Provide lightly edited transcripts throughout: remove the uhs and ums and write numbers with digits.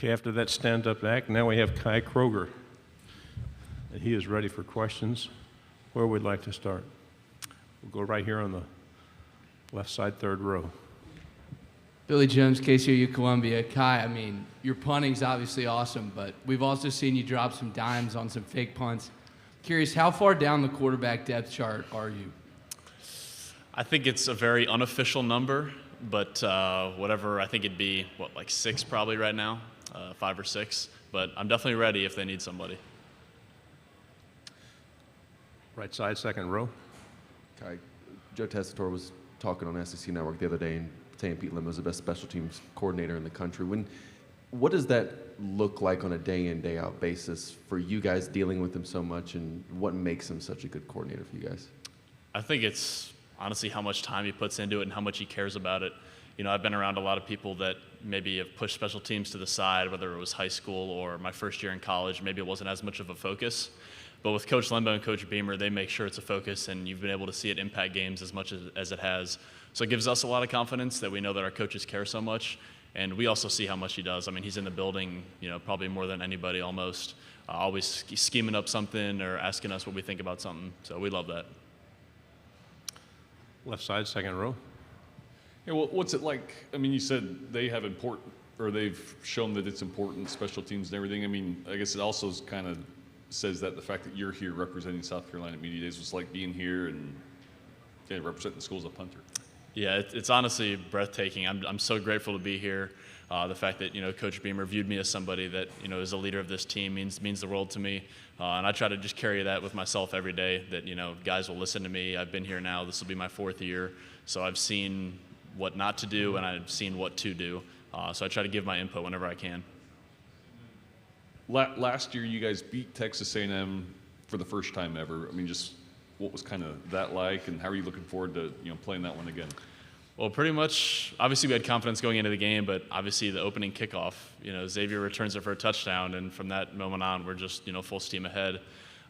Okay, after that stand-up act, now we have Kroeger. And he is ready for questions. Where would like to start? We'll go right here on the left side, third row. Billy Jones, KCOU Columbia. Kai, I mean, your punting's obviously awesome, but we've also seen you drop some dimes on some fake punts. Curious, how far down the quarterback depth chart are you? I think it's a very unofficial number, but whatever, I think it'd be, like 6 probably right now, 5 or 6. But I'm definitely ready if they need somebody. Right side, second row. Kai, Joe Tessitore was talking on SEC Network the other day and saying Pete Limbo is the best special teams coordinator in the country. What does that look like on a day-in, day-out basis for you guys dealing with him so much, and what makes him such a good coordinator for you guys? I think it's honestly how much time he puts into it and how much he cares about it. You know, I've been around a lot of people that maybe have pushed special teams to the side, whether it was high school or my first year in college, maybe it wasn't as much of a focus. But with Coach Limbo and Coach Beamer, they make sure it's a focus, and you've been able to see it impact games as much as it has. So it gives us a lot of confidence that we know that our coaches care so much, and we also see how much he does. I mean, he's in the building, probably more than anybody almost, always scheming up something or asking us what we think about something. So we love that. Left side, second row. Yeah, well, what's it like? I mean, you said they have they've shown that it's important, special teams and everything. I mean, I guess it also kind of says that the fact that you're here representing South Carolina Media Days was like being here and representing the school as a punter. Yeah, it's honestly breathtaking. I'm so grateful to be here. The fact that Coach Beamer viewed me as somebody that is a leader of this team means the world to me, and I try to just carry that with myself every day. That guys will listen to me. I've been here now. This will be my 4th year, so I've seen what not to do and I've seen what to do. So I try to give my input whenever I can. Last year, you guys beat Texas A&M for the first time ever. I mean, just what was kind of that like, and how are you looking forward to playing that one again? Well, pretty much, obviously we had confidence going into the game, but obviously the opening kickoff, Xavier returns it for a touchdown, and from that moment on, we're just full steam ahead.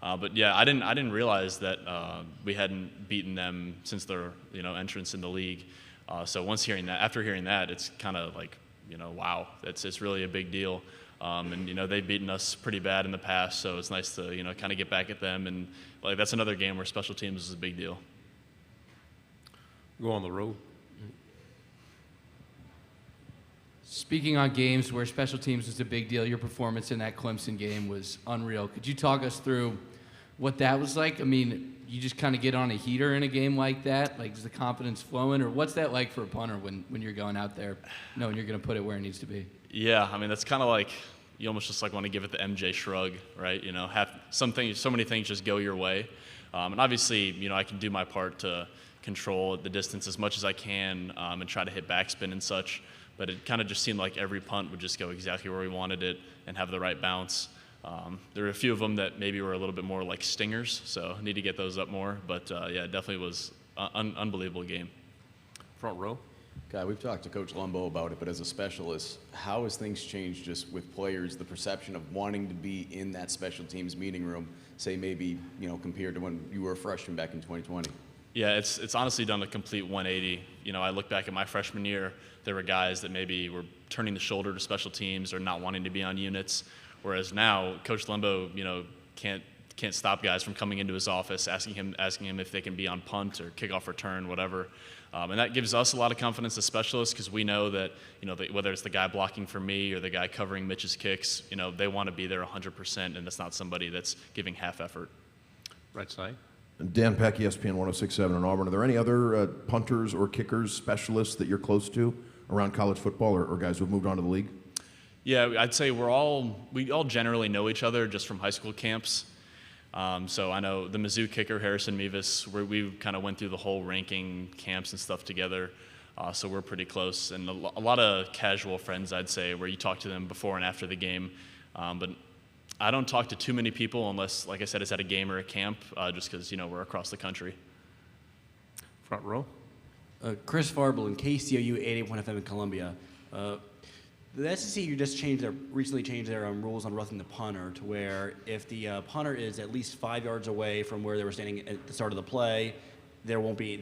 But yeah, I didn't realize that we hadn't beaten them since their entrance in the league. So after hearing that, it's kind of like wow, it's really a big deal. And they've beaten us pretty bad in the past, so it's nice to kind of get back at them, and like that's another game where special teams is a big deal. Go on the road. Speaking on games where special teams was a big deal, your performance in that Clemson game was unreal. Could you talk us through what that was like? I mean, you just kind of get on a heater in a game like that? Like, is the confidence flowing? Or what's that like for a punter when you're going out there knowing you're going to put it where it needs to be? Yeah, I mean, that's kind of like you almost just like want to give it the MJ shrug, right? So many things just go your way. And obviously, I can do my part to control the distance as much as I can and try to hit backspin and such. But it kind of just seemed like every punt would just go exactly where we wanted it and have the right bounce. There were a few of them that maybe were a little bit more like stingers, so I need to get those up more. But yeah, it definitely was an unbelievable game. Front row. Guy, we've talked to Coach Lumbo about it, but as a specialist, how has things changed just with players, the perception of wanting to be in that special teams meeting room, say maybe, compared to when you were a freshman back in 2020? Yeah, it's honestly done a complete 180. I look back at my freshman year, there were guys that maybe were turning the shoulder to special teams or not wanting to be on units, whereas now Coach Limbo, can't stop guys from coming into his office, asking him if they can be on punt or kickoff return, whatever. And that gives us a lot of confidence as specialists because we know that, whether it's the guy blocking for me or the guy covering Mitch's kicks, they want to be there 100%, and it's not somebody that's giving half effort. Right side. Dan Peck, ESPN 106.7 in Auburn. Are there any other punters or kickers, specialists that you're close to around college football or guys who have moved on to the league? Yeah, I'd say we all generally know each other just from high school camps. So I know the Mizzou kicker, Harrison Mevis, we kind of went through the whole ranking camps and stuff together. So we're pretty close. And a lot of casual friends, I'd say, where you talk to them before and after the game. But I don't talk to too many people unless, like I said, it's at a game or a camp, just because, we're across the country. Front row. Chris Farble in KCOU 881 FM in Columbia. The SEC recently changed their rules on roughing the punter to where if the punter is at least 5 yards away from where they were standing at the start of the play, there won't be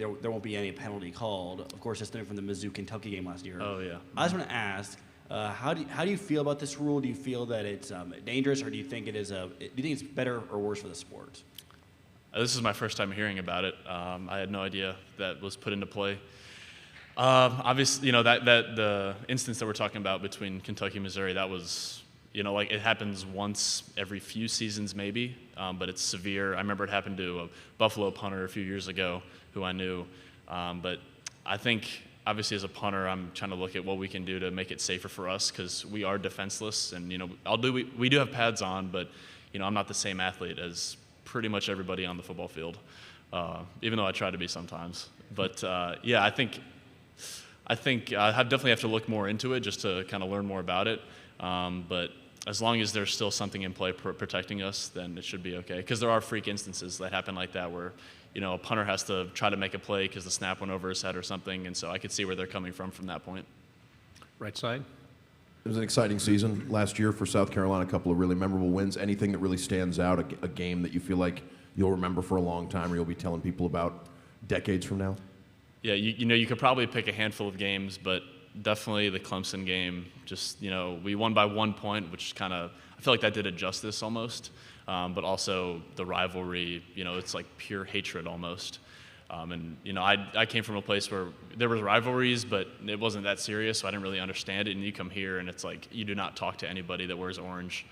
any penalty called. Of course, that's different from the Mizzou Kentucky game last year. Oh yeah. I just want to ask, How do you feel about this rule? Do you feel that it's dangerous, or do you think do you think it's better or worse for the sport? This is my first time hearing about it. I had no idea that was put into play. Obviously, that the instance that we're talking about between Kentucky and Missouri, that was, like it happens once every few seasons maybe, but it's severe. I remember it happened to a Buffalo punter a few years ago who I knew. But I think, obviously, as a punter, I'm trying to look at what we can do to make it safer for us because we are defenseless, and we do have pads on, but I'm not the same athlete as pretty much everybody on the football field, even though I try to be sometimes. But yeah, I think I definitely have to look more into it just to kind of learn more about it. But as long as there's still something in play protecting us, then it should be okay. Because there are freak instances that happen like that where, a punter has to try to make a play because the snap went over his head or something. And so I could see where they're coming from that point. Right side. It was an exciting season last year for South Carolina, a couple of really memorable wins. Anything that really stands out, a game that you feel like you'll remember for a long time or you'll be telling people about decades from now? Yeah, you could probably pick a handful of games, but definitely the Clemson game. Just, we won by 1 point, which I feel like that did it justice almost. But also the rivalry, it's like pure hatred almost. And I came from a place where there was rivalries, but it wasn't that serious, so I didn't really understand it. And you come here, and it's like you do not talk to anybody that wears orange.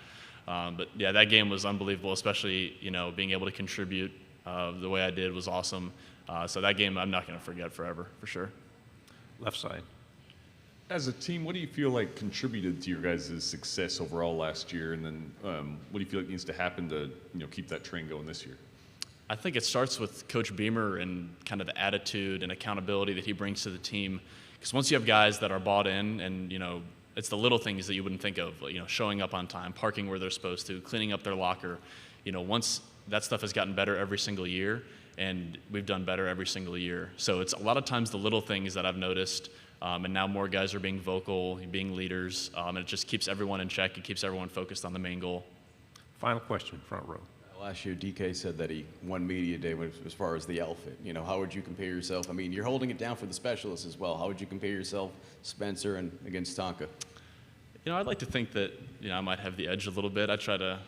But yeah, that game was unbelievable, especially being able to contribute the way I did was awesome. So that game I'm not going to forget forever, for sure. Left side. As a team, what do you feel like contributed to your guys' success overall last year, and then what do you feel like needs to happen to keep that train going this year? I think it starts with Coach Beamer and kind of the attitude and accountability that he brings to the team. Because once you have guys that are bought in, and it's the little things that you wouldn't think of, showing up on time, parking where they're supposed to, cleaning up their locker. Once that stuff has gotten better every single year, and we've done better every single year. So it's a lot of times the little things that I've noticed. And now more guys are being vocal, being leaders, and it just keeps everyone in check. It keeps everyone focused on the main goal. Final question, front row. Last year, DK said that he won media day as far as the outfit. How would you compare yourself? I mean, you're holding it down for the specialists as well. How would you compare yourself, Spencer, and against Tonka? I'd like to think that I might have the edge a little bit. I try to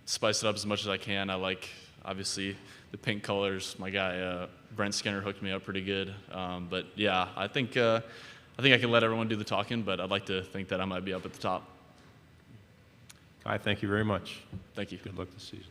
spice it up as much as I can. I like, obviously, the pink colors. My guy Brent Skinner hooked me up pretty good. But yeah, I think I can let everyone do the talking, but I'd like to think that I might be up at the top. Kai, thank you very much. Thank you. Good luck this season.